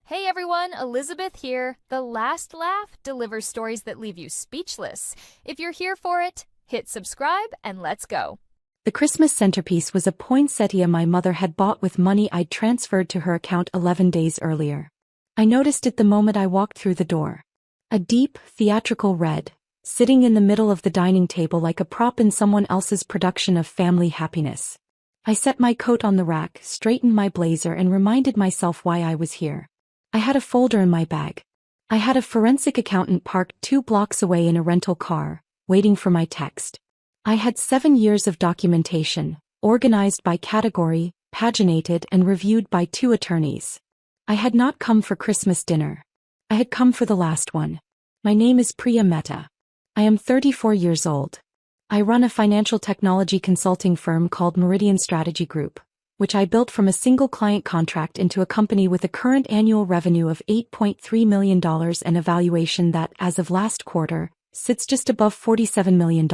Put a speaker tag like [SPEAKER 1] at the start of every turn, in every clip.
[SPEAKER 1] Hey everyone, Elizabeth here. The Last Laugh delivers stories that leave you speechless. If you're here for it, hit subscribe and let's go.
[SPEAKER 2] The Christmas centerpiece was a poinsettia my mother had bought with money I'd transferred to her account 11 days earlier. I noticed it the moment I walked through the door. A deep, theatrical red, sitting in the middle of the dining table like a prop in someone else's production of Family Happiness. I set my coat on the rack, straightened my blazer and reminded myself why I was here. I had a folder in my bag. I had a forensic accountant parked 2 blocks away in a rental car, waiting for my text. I had 7 years of documentation, organized by category, paginated and reviewed by 2 attorneys. I had not come for Christmas dinner. I had come for the last one. My name is Priya Mehta. I am 34 years old. I run a financial technology consulting firm called Meridian Strategy Group, which I built from a single client contract into a company with a current annual revenue of $8.3 million and a valuation that, as of last quarter, sits just above $47 million.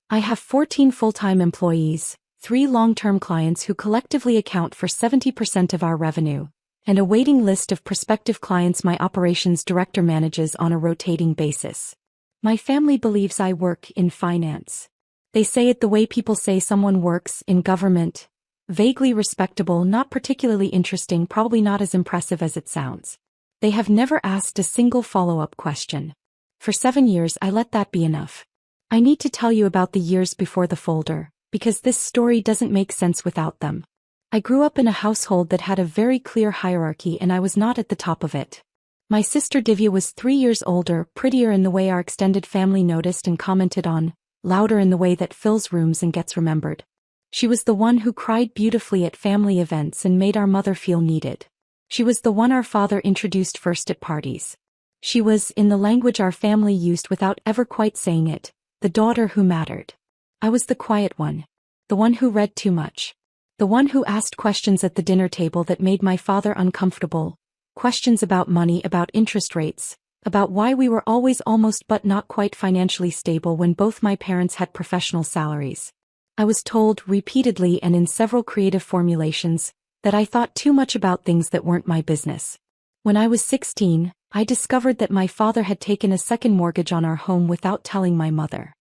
[SPEAKER 2] I have 14 full-time employees, 3 long-term clients who collectively account for 70% of our revenue, and a waiting list of prospective clients my operations director manages on a rotating basis. My family believes I work in finance. They say it the way people say someone works in government. Vaguely respectable, not particularly interesting, probably not as impressive as it sounds. They have never asked a single follow-up question. For 7 years I let that be enough. I need to tell you about the years before the folder, because this story doesn't make sense without them. I grew up in a household that had a very clear hierarchy and I was not at the top of it. My sister Divya was 3 years older, prettier in the way our extended family noticed and commented on, louder in the way that fills rooms and gets remembered. She was the one who cried beautifully at family events and made our mother feel needed. She was the one our father introduced first at parties. She was, in the language our family used without ever quite saying it, the daughter who mattered. I was the quiet one. The one who read too much. The one who asked questions at the dinner table that made my father uncomfortable. Questions about money, about interest rates, about why we were always almost but not quite financially stable when both my parents had professional salaries. I was told repeatedly and in several creative formulations that I thought too much about things that weren't my business. When I was 16, I discovered that my father had taken a second mortgage on our home without telling my mother.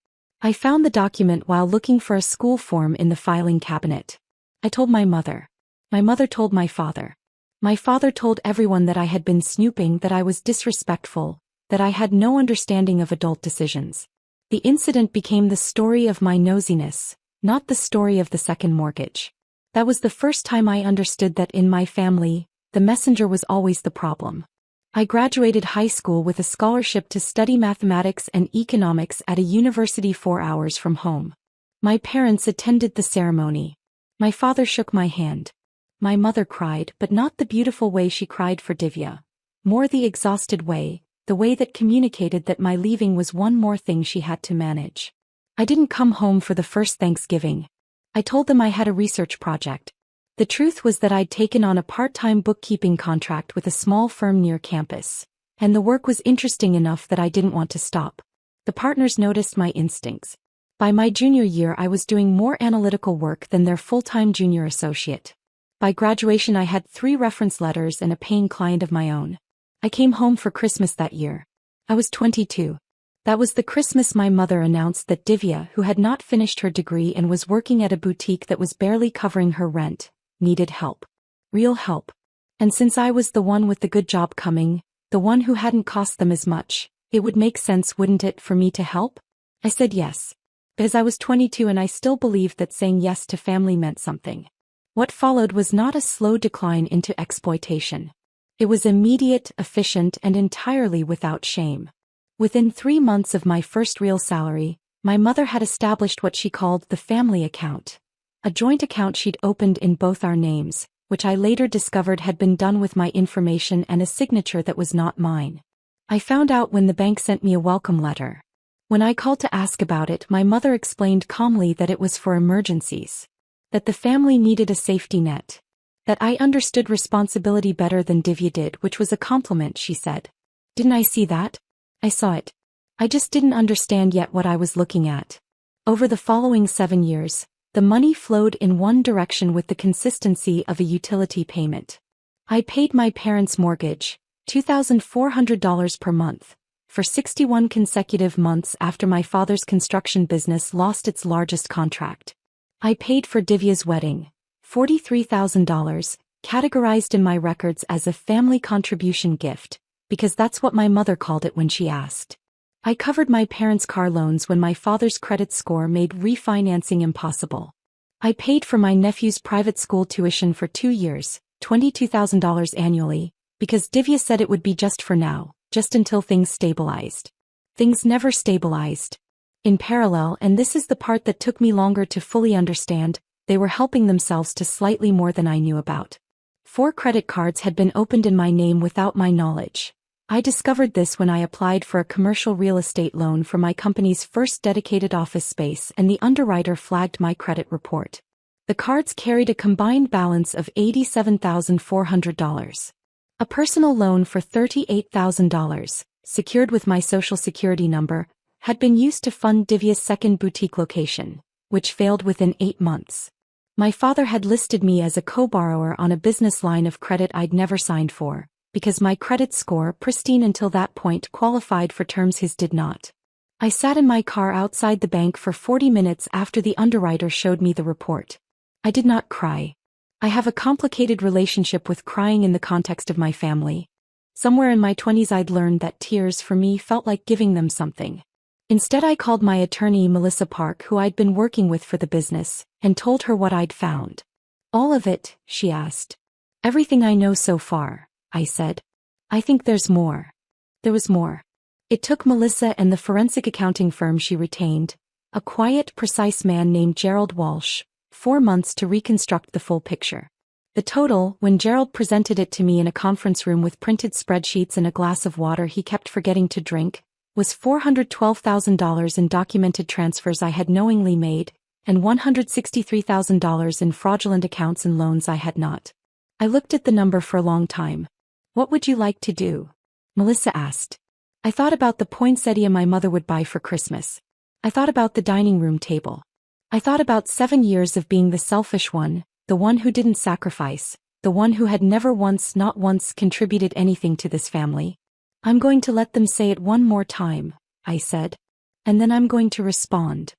[SPEAKER 2] I found the document while looking for a school form in the filing cabinet. I told my mother. My mother told my father. My father told everyone that I had been snooping, that I was disrespectful, that I had no understanding of adult decisions. The incident became the story of my nosiness, not the story of the second mortgage. That was the first time I understood that in my family, the messenger was always the problem. I graduated high school with a scholarship to study mathematics and economics at a university 4 hours from home. My parents attended the ceremony. My father shook my hand. My mother cried, but not the beautiful way she cried for Divya. More the exhausted way, the way that communicated that my leaving was one more thing she had to manage. I didn't come home for the first Thanksgiving. I told them I had a research project. The truth was that I'd taken on a part-time bookkeeping contract with a small firm near campus, and the work was interesting enough that I didn't want to stop. The partners noticed my instincts. By my junior year I was doing more analytical work than their full-time junior associate. By graduation I had 3 reference letters and a paying client of my own. I came home for Christmas that year. I was 22. That was the Christmas my mother announced that Divya, who had not finished her degree and was working at a boutique that was barely covering her rent, needed help. Real help. And since I was the one with the good job coming, the one who hadn't cost them as much, it would make sense, wouldn't it, for me to help? I said yes. Because I was 22 and I still believed that saying yes to family meant something. What followed was not a slow decline into exploitation. It was immediate, efficient, and entirely without shame. Within 3 months of my first real salary, my mother had established what she called the family account, a joint account she'd opened in both our names, which I later discovered had been done with my information and a signature that was not mine. I found out when the bank sent me a welcome letter. When I called to ask about it, my mother explained calmly that it was for emergencies, that the family needed a safety net, that I understood responsibility better than Divya did, which was a compliment, she said. Didn't I see that? I saw it. I just didn't understand yet what I was looking at. Over the following 7 years, the money flowed in one direction with the consistency of a utility payment. I paid my parents' mortgage, $2,400 per month, for 61 consecutive months after my father's construction business lost its largest contract. I paid for Divya's wedding, $43,000, categorized in my records as a family contribution gift, because that's what my mother called it when she asked. I covered my parents' car loans when my father's credit score made refinancing impossible. I paid for my nephew's private school tuition for 2 years, $22,000 annually, because Divya said it would be just for now, just until things stabilized. Things never stabilized. In parallel, and this is the part that took me longer to fully understand, they were helping themselves to slightly more than I knew about. 4 credit cards had been opened in my name without my knowledge. I discovered this when I applied for a commercial real estate loan for my company's first dedicated office space, and the underwriter flagged my credit report. The cards carried a combined balance of $87,400. A personal loan for $38,000, secured with my social security number, had been used to fund Divya's second boutique location, which failed within 8 months. My father had listed me as a co-borrower on a business line of credit I'd never signed for, because my credit score, pristine until that point, qualified for terms his did not. I sat in my car outside the bank for 40 minutes after the underwriter showed me the report. I did not cry. I have a complicated relationship with crying in the context of my family. Somewhere in my 20s I'd learned that tears for me felt like giving them something. Instead I called my attorney Melissa Park, who I'd been working with for the business, and told her what I'd found. "All of it?" she asked. "Everything I know so far," I said. "I think there's more." There was more. It took Melissa and the forensic accounting firm she retained, a quiet, precise man named Gerald Walsh, 4 months to reconstruct the full picture. The total, when Gerald presented it to me in a conference room with printed spreadsheets and a glass of water he kept forgetting to drink, was $412,000 in documented transfers I had knowingly made, and $163,000 in fraudulent accounts and loans I had not. I looked at the number for a long time. "What would you like to do?" Melissa asked. I thought about the poinsettia my mother would buy for Christmas. I thought about the dining room table. I thought about 7 years of being the selfish one, the one who didn't sacrifice, the one who had never once, not once, contributed anything to this family. "I'm going to let them say it one more time," I said. "And then I'm going to respond."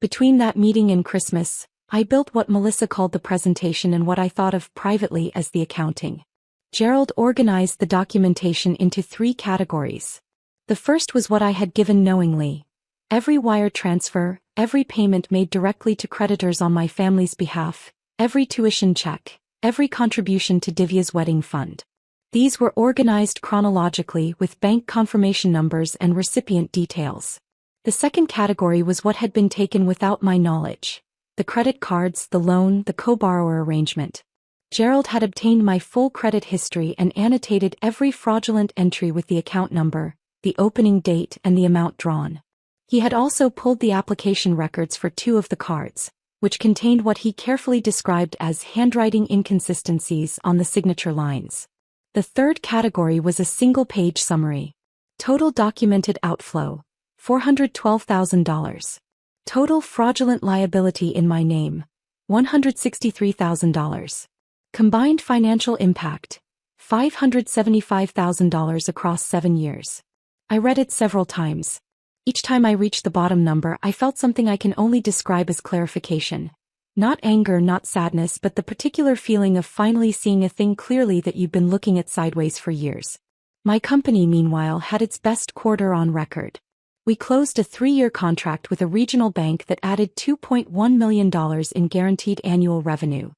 [SPEAKER 2] Between that meeting and Christmas, I built what Melissa called the presentation and what I thought of privately as the accounting. Gerald organized the documentation into 3 categories. The first was what I had given knowingly. Every wire transfer, every payment made directly to creditors on my family's behalf, every tuition check, every contribution to Divya's wedding fund. These were organized chronologically with bank confirmation numbers and recipient details. The second category was what had been taken without my knowledge. The credit cards, the loan, the co-borrower arrangement. Gerald had obtained my full credit history and annotated every fraudulent entry with the account number, the opening date, and the amount drawn. He had also pulled the application records for 2 of the cards, which contained what he carefully described as handwriting inconsistencies on the signature lines. The third category was a single-page summary. Total documented outflow, $412,000. Total fraudulent liability in my name, $163,000. Combined financial impact, $575,000 across 7 years. I read it several times. Each time I reached the bottom number, I felt something I can only describe as clarification. Not anger, not sadness, but the particular feeling of finally seeing a thing clearly that you've been looking at sideways for years. My company, meanwhile, had its best quarter on record. We closed a 3-year contract with a regional bank that added $2.1 million in guaranteed annual revenue.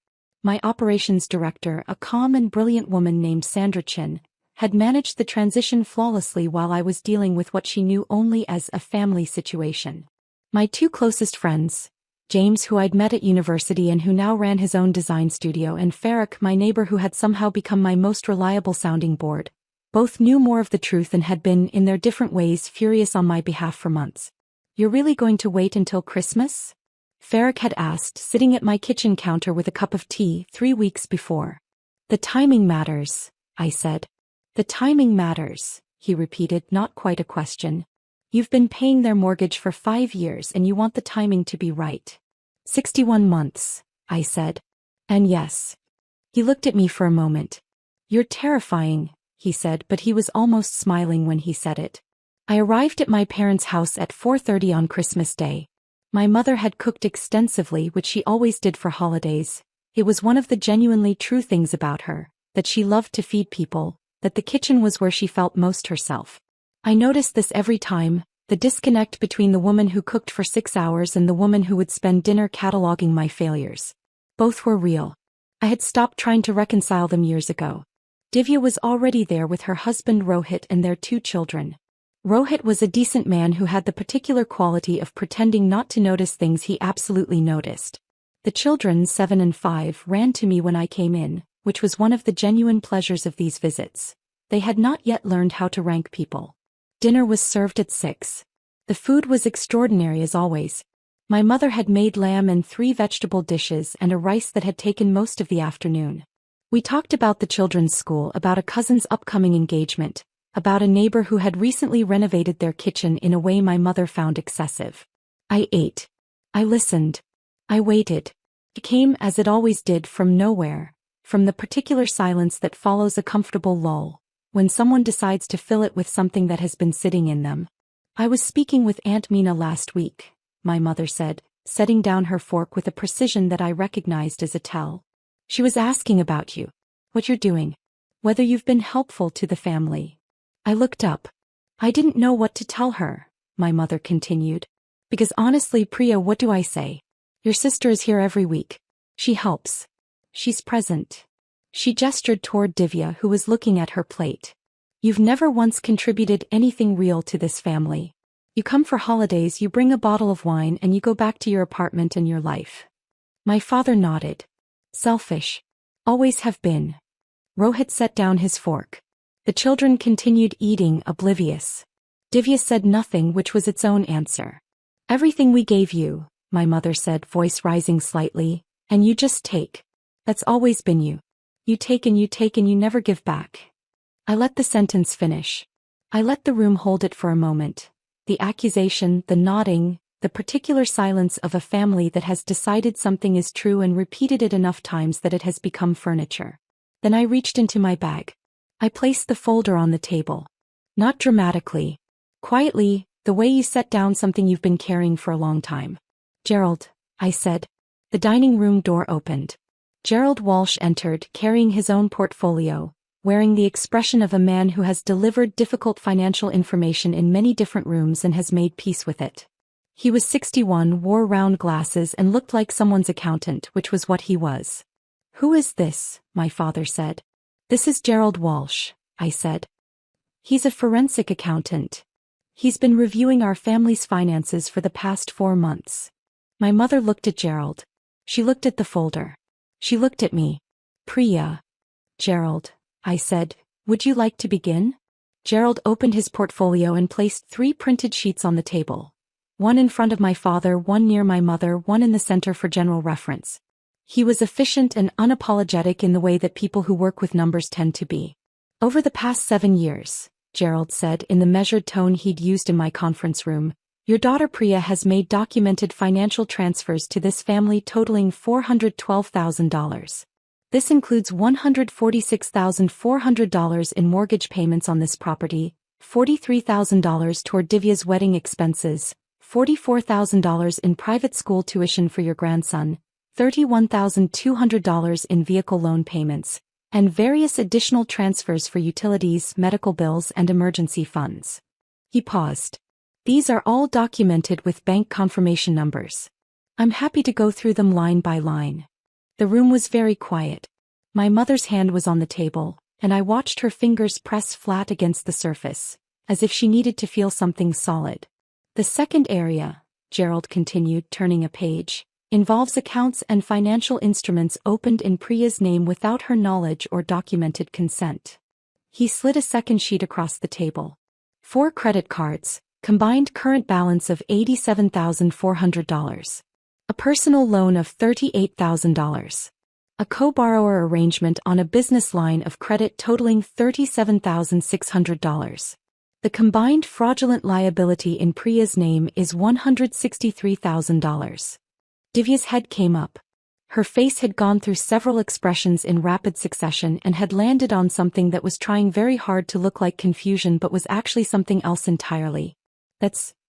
[SPEAKER 2] My operations director, a calm and brilliant woman named Sandra Chin, had managed the transition flawlessly while I was dealing with what she knew only as a family situation. My 2 closest friends, James, who I'd met at university and who now ran his own design studio, and Farrick, my neighbor who had somehow become my most reliable sounding board, both knew more of the truth and had been, in their different ways, furious on my behalf for months. "You're really going to wait until Christmas?" Farrick had asked, sitting at my kitchen counter with a cup of tea 3 weeks before. "The timing matters," I said. "The timing matters," he repeated, not quite a question. "You've been paying their mortgage for 5 years and you want the timing to be right." 61 months, I said. "And yes." He looked at me for a moment. "You're terrifying," he said, but he was almost smiling when he said it. I arrived at my parents' house at 4:30 on Christmas Day. My mother had cooked extensively, which she always did for holidays. It was one of the genuinely true things about her, that she loved to feed people, that the kitchen was where she felt most herself. I noticed this every time, the disconnect between the woman who cooked for 6 hours and the woman who would spend dinner cataloging my failures. Both were real. I had stopped trying to reconcile them years ago. Divya was already there with her husband Rohit and their 2 children. Rohit was a decent man who had the particular quality of pretending not to notice things he absolutely noticed. The children, 7 and 5, ran to me when I came in, which was one of the genuine pleasures of these visits. They had not yet learned how to rank people. Dinner was served at 6. The food was extraordinary as always. My mother had made lamb and 3 vegetable dishes and a rice that had taken most of the afternoon. We talked about the children's school, about a cousin's upcoming engagement, about a neighbor who had recently renovated their kitchen in a way my mother found excessive. I ate. I listened. I waited. It came, as it always did, from nowhere, from the particular silence that follows a comfortable lull, when someone decides to fill it with something that has been sitting in them. "I was speaking with Aunt Mina last week," my mother said, setting down her fork with a precision that I recognized as a tell. "She was asking about you, what you're doing, whether you've been helpful to the family." I looked up. I didn't know what to tell her, my mother continued. "Because honestly, Priya, what do I say? Your sister is here every week. She helps. She's present." She gestured toward Divya, who was looking at her plate. "You've never once contributed anything real to this family. You come for holidays, you bring a bottle of wine, and you go back to your apartment and your life." My father nodded. "Selfish. Always have been." Rohit set down his fork. The children continued eating, oblivious. Divya said nothing, which was its own answer. "Everything we gave you," my mother said, voice rising slightly, "and you just take. That's always been you. You take and you never give back." I let the sentence finish. I let the room hold it for a moment. The accusation, the nodding, the particular silence of a family that has decided something is true and repeated it enough times that it has become furniture. Then I reached into my bag. I placed the folder on the table. Not dramatically. Quietly, the way you set down something you've been carrying for a long time. "Gerald," I said. The dining room door opened. Gerald Walsh entered, carrying his own portfolio, wearing the expression of a man who has delivered difficult financial information in many different rooms and has made peace with it. He was 61, wore round glasses and looked like someone's accountant, which was what he was. "Who is this?" my father said. "This is Gerald Walsh," I said. "He's a forensic accountant. He's been reviewing our family's finances for the past 4 months." My mother looked at Gerald. She looked at the folder. She looked at me. "Priya." "Gerald," I said, "would you like to begin?" Gerald opened his portfolio and placed 3 printed sheets on the table. One in front of my father, one near my mother, one in the center for general reference. He was efficient and unapologetic in the way that people who work with numbers tend to be. "Over the past 7 years," Gerald said in the measured tone he'd used in my conference room, "your daughter Priya has made documented financial transfers to this family totaling $412,000. This includes $146,400 in mortgage payments on this property, $43,000 toward Divya's wedding expenses, $44,000 in private school tuition for your grandson, $31,200 in vehicle loan payments, and various additional transfers for utilities, medical bills, and emergency funds." He paused. "These are all documented with bank confirmation numbers. I'm happy to go through them line by line." The room was very quiet. My mother's hand was on the table, and I watched her fingers press flat against the surface, as if she needed to feel something solid. "The second area," Gerald continued, turning a page, "involves accounts and financial instruments opened in Priya's name without her knowledge or documented consent." He slid a second sheet across the table. 4 credit cards, combined current balance of $87,400. A personal loan of $38,000. A co-borrower arrangement on a business line of credit totaling $37,600. The combined fraudulent liability in Priya's name is $163,000. Divya's head came up. Her face had gone through several expressions in rapid succession and had landed on something that was trying very hard to look like confusion but was actually something else entirely.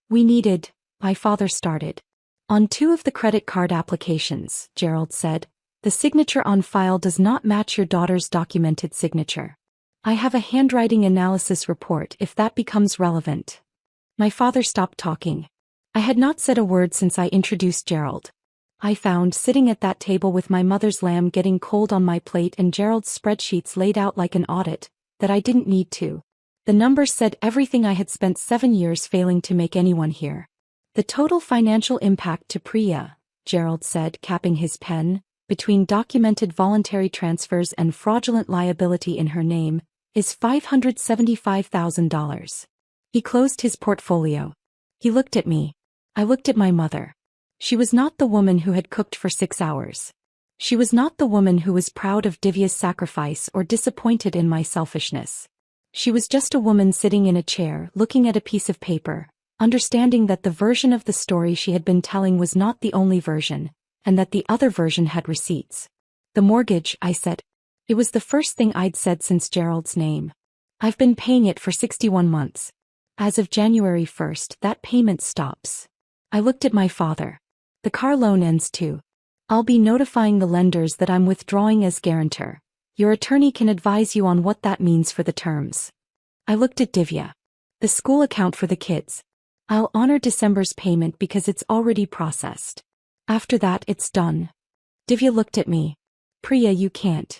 [SPEAKER 2] We needed, my father started. On 2 of the credit card applications, Gerald said, the signature on file does not match your daughter's documented signature. I have a handwriting analysis report if that becomes relevant. My father stopped talking. I had not said a word since I introduced Gerald. I found sitting at that table with my mother's lamb getting cold on my plate and Gerald's spreadsheets laid out like an audit, that I didn't need to. The numbers said everything I had spent 7 years failing to make anyone hear. The total financial impact to Priya, Gerald said, capping his pen, between documented voluntary transfers and fraudulent liability in her name, is $575,000. He closed his portfolio. He looked at me. I looked at my mother. She was not the woman who had cooked for 6 hours. She was not the woman who was proud of Divya's sacrifice or disappointed in my selfishness. She was just a woman sitting in a chair looking at a piece of paper, understanding that the version of the story she had been telling was not the only version, and that the other version had receipts. The mortgage, I said. It was the first thing I'd said since Gerald's name. I've been paying it for 61 months. As of January 1st, that payment stops. I looked at my father. The car loan ends too. I'll be notifying the lenders that I'm withdrawing as guarantor. Your attorney can advise you on what that means for the terms. I looked at Divya. The school account for the kids. I'll honor December's payment because it's already processed. After that, it's done. Divya looked at me. Priya, you can't.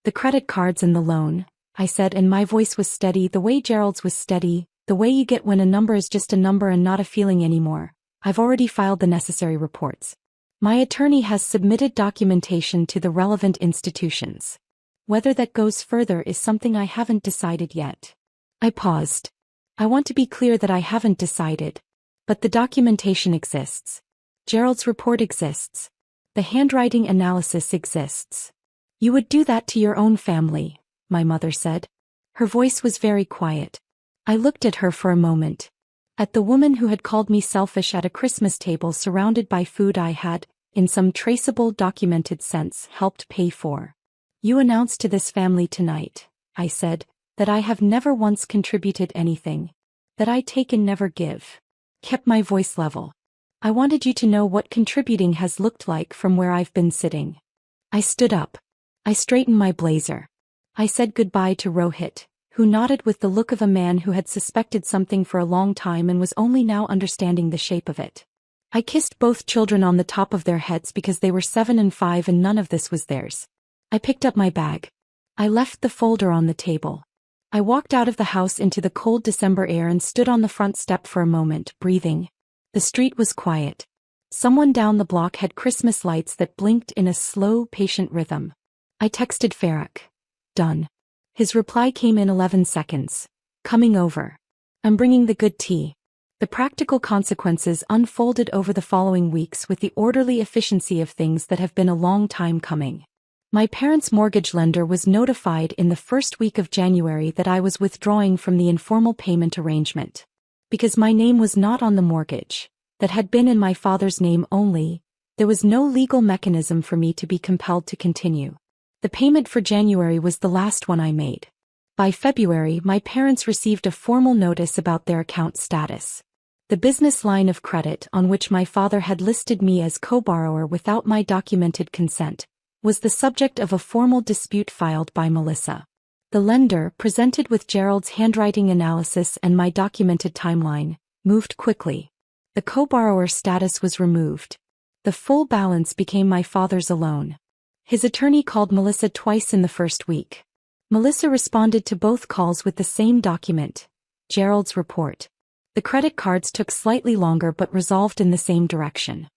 [SPEAKER 2] The credit cards and the loan, I said, and my voice was steady the way Gerald's was steady, the way you get when a number is just a number and not a feeling anymore. I've already filed the necessary reports. My attorney has submitted documentation to the relevant institutions. Whether that goes further is something I haven't decided yet. I paused. I want to be clear that I haven't decided. But the documentation exists. Gerald's report exists. The handwriting analysis exists. You would do that to your own family, my mother said. Her voice was very quiet. I looked at her for a moment. At the woman who had called me selfish at a Christmas table surrounded by food I had, in some traceable documented sense, helped pay for. You announce to this family tonight, I said, that I have never once contributed anything. That I take and never give. Kept my voice level. I wanted you to know what contributing has looked like from where I've been sitting. I stood up. I straightened my blazer. I said goodbye to Rohit, who nodded with the look of a man who had suspected something for a long time and was only now understanding the shape of it. I kissed both children on the top of their heads because they were 7 and 5 and none of this was theirs. I picked up my bag. I left the folder on the table. I walked out of the house into the cold December air and stood on the front step for a moment, breathing. The street was quiet. Someone down the block had Christmas lights that blinked in a slow, patient rhythm. I texted Farak. Done. His reply came in 11 seconds. Coming over. I'm bringing the good tea. The practical consequences unfolded over the following weeks with the orderly efficiency of things that have been a long time coming. My parents' mortgage lender was notified in the first week of January that I was withdrawing from the informal payment arrangement. Because my name was not on the mortgage, that had been in my father's name only, there was no legal mechanism for me to be compelled to continue. The payment for January was the last one I made. By February, my parents received a formal notice about their account status. The business line of credit on which my father had listed me as co-borrower without my documented consent was the subject of a formal dispute filed by Melissa. The lender, presented with Gerald's handwriting analysis and my documented timeline, moved quickly. The co-borrower status was removed. The full balance became my father's alone. His attorney called Melissa twice in the first week. Melissa responded to both calls with the same document, Gerald's report. The credit cards took slightly longer but resolved in the same direction.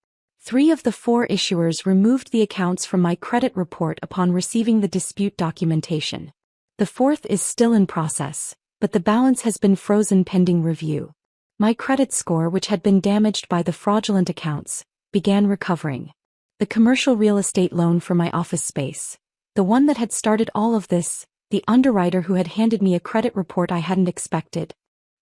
[SPEAKER 2] 3 of the 4 issuers removed the accounts from my credit report upon receiving the dispute documentation. The 4th is still in process, but the balance has been frozen pending review. My credit score, which had been damaged by the fraudulent accounts, began recovering. The commercial real estate loan for my office space, the one that had started all of this, the underwriter who had handed me a credit report I hadn't expected,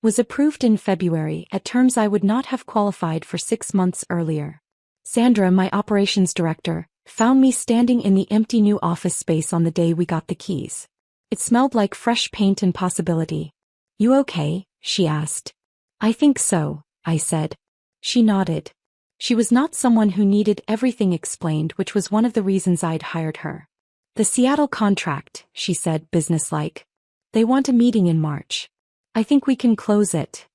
[SPEAKER 2] was approved in February at terms I would not have qualified for 6 months earlier. Sandra, my operations director, Found me standing in the empty new office space on the day we got the keys. It smelled like fresh paint and possibility. "You okay?" she asked. "I think so," I said. She nodded. She was not someone who needed everything explained, which was one of the reasons I'd hired her. "The Seattle contract," she said, businesslike. "They want a meeting in March. I think we can close it."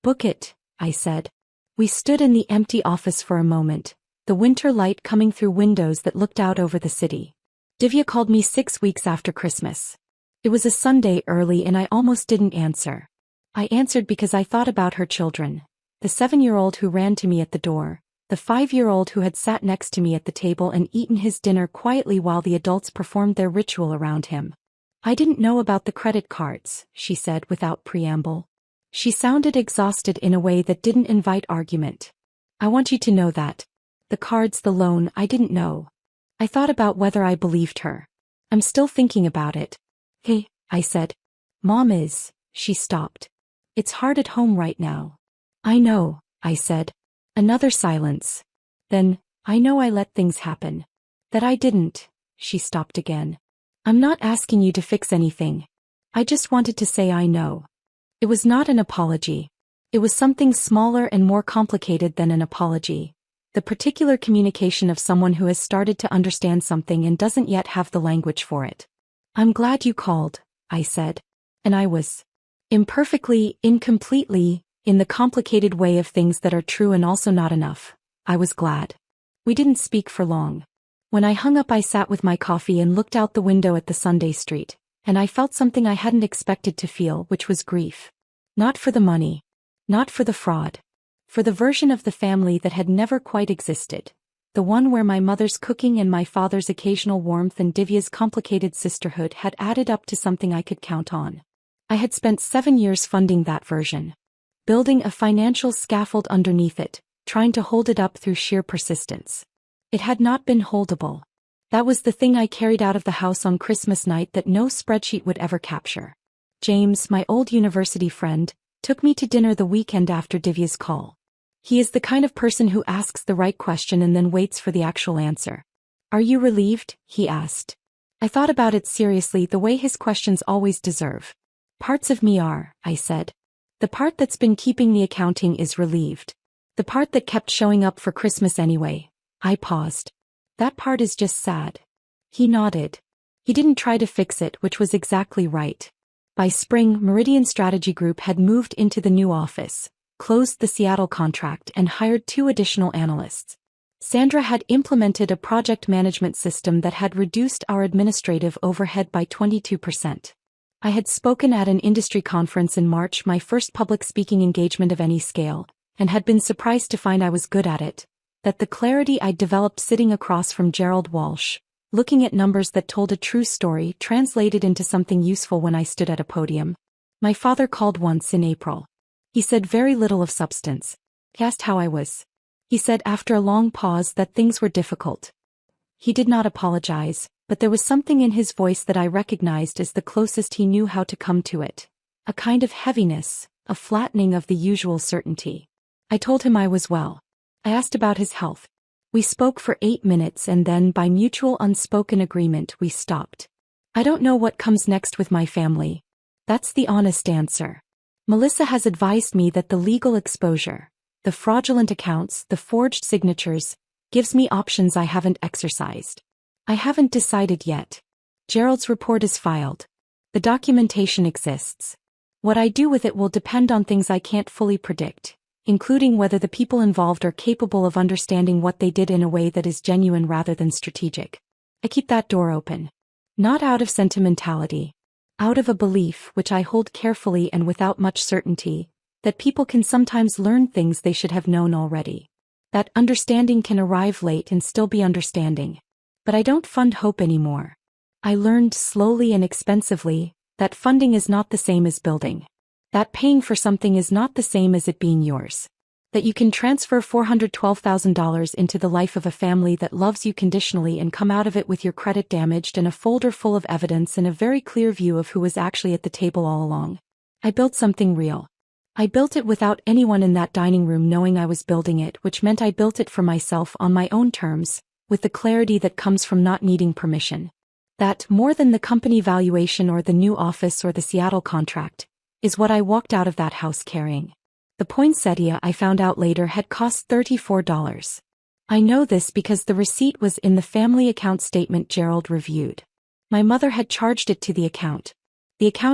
[SPEAKER 2] "Book it," I said. We stood in the empty office for a moment, the winter light coming through windows that looked out over the city. Divya called me 6 weeks after Christmas. It was a Sunday early and I almost didn't answer. I answered because I thought about her children. The 7-year-old who ran to me at the door, the 5-year-old who had sat next to me at the table and eaten his dinner quietly while the adults performed their ritual around him. "I didn't know about the credit cards," she said without preamble. She sounded exhausted in a way that didn't invite argument. "I want you to know that. The cards, the loan, I didn't know." I thought about whether I believed her. "I'm still thinking about it." "Hey," I said. "Mom is." She stopped. "It's hard at home right now." "I know," I said. Another silence. Then, "I know I let things happen." "That I didn't." She stopped again. "I'm not asking you to fix anything. I just wanted to say I know." It was not an apology. It was something smaller and more complicated than an apology. The particular communication of someone who has started to understand something and doesn't yet have the language for it. "I'm glad you called," I said. And I was. Imperfectly, incompletely, in the complicated way of things that are true and also not enough. I was glad. We didn't speak for long. When I hung up, I sat with my coffee and looked out the window at the Sunday street, and I felt something I hadn't expected to feel, which was grief. Not for the money. Not for the fraud. For the version of the family that had never quite existed. The one where my mother's cooking and my father's occasional warmth and Divya's complicated sisterhood had added up to something I could count on. I had spent 7 years funding that version. Building a financial scaffold underneath it, trying to hold it up through sheer persistence. It had not been holdable. That was the thing I carried out of the house on Christmas night that no spreadsheet would ever capture. James, my old university friend, took me to dinner the weekend after Divya's call. He is the kind of person who asks the right question and then waits for the actual answer. "Are you relieved?" he asked. I thought about it seriously, the way his questions always deserve. "Parts of me are," I said. "The part that's been keeping the accounting is relieved. The part that kept showing up for Christmas anyway." I paused. "That part is just sad." He nodded. He didn't try to fix it, which was exactly right. By spring, Meridian Strategy Group had moved into the new office, closed the Seattle contract, and hired 2 additional analysts. Sandra had implemented a project management system that had reduced our administrative overhead by 22%. I had spoken at an industry conference in March, my first public speaking engagement of any scale, and had been surprised to find I was good at it, that the clarity I'd developed sitting across from Gerald Walsh, looking at numbers that told a true story, translated into something useful when I stood at a podium. My father called once in April. He said very little of substance. He asked how I was. He said after a long pause that things were difficult. He did not apologize, but there was something in his voice that I recognized as the closest he knew how to come to it. A kind of heaviness, a flattening of the usual certainty. I told him I was well. I asked about his health. We spoke for 8 minutes and then, by mutual unspoken agreement, we stopped. I don't know what comes next with my family. That's the honest answer. Melissa has advised me that the legal exposure, the fraudulent accounts, the forged signatures, gives me options I haven't exercised. I haven't decided yet. Gerald's report is filed. The documentation exists. What I do with it will depend on things I can't fully predict, including whether the people involved are capable of understanding what they did in a way that is genuine rather than strategic. I keep that door open. Not out of sentimentality. Out of a belief, which I hold carefully and without much certainty, that people can sometimes learn things they should have known already. That understanding can arrive late and still be understanding. But I don't fund hope anymore. I learned slowly and expensively that funding is not the same as building. That paying for something is not the same as it being yours. That you can transfer $412,000 into the life of a family that loves you conditionally and come out of it with your credit damaged and a folder full of evidence and a very clear view of who was actually at the table all along. I built something real. I built it without anyone in that dining room knowing I was building it, which meant I built it for myself on my own terms, with the clarity that comes from not needing permission. That, more than the company valuation or the new office or the Seattle contract, is what I walked out of that house carrying. The poinsettia, I found out later, had cost $34. I know this because the receipt was in the family account statement Gerald reviewed. My mother had charged it to the account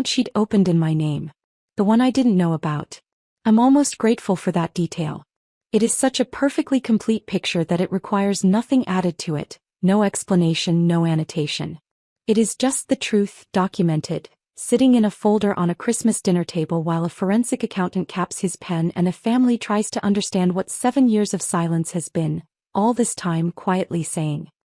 [SPEAKER 2] she'd opened in my name. The one I didn't know about. I'm almost grateful for that detail. It is such a perfectly complete picture that it requires nothing added to it, no explanation, no annotation. It is just the truth, documented, sitting in a folder on a Christmas dinner table while a forensic accountant caps his pen and a family tries to understand what 7 years of silence has been, all this time quietly saying,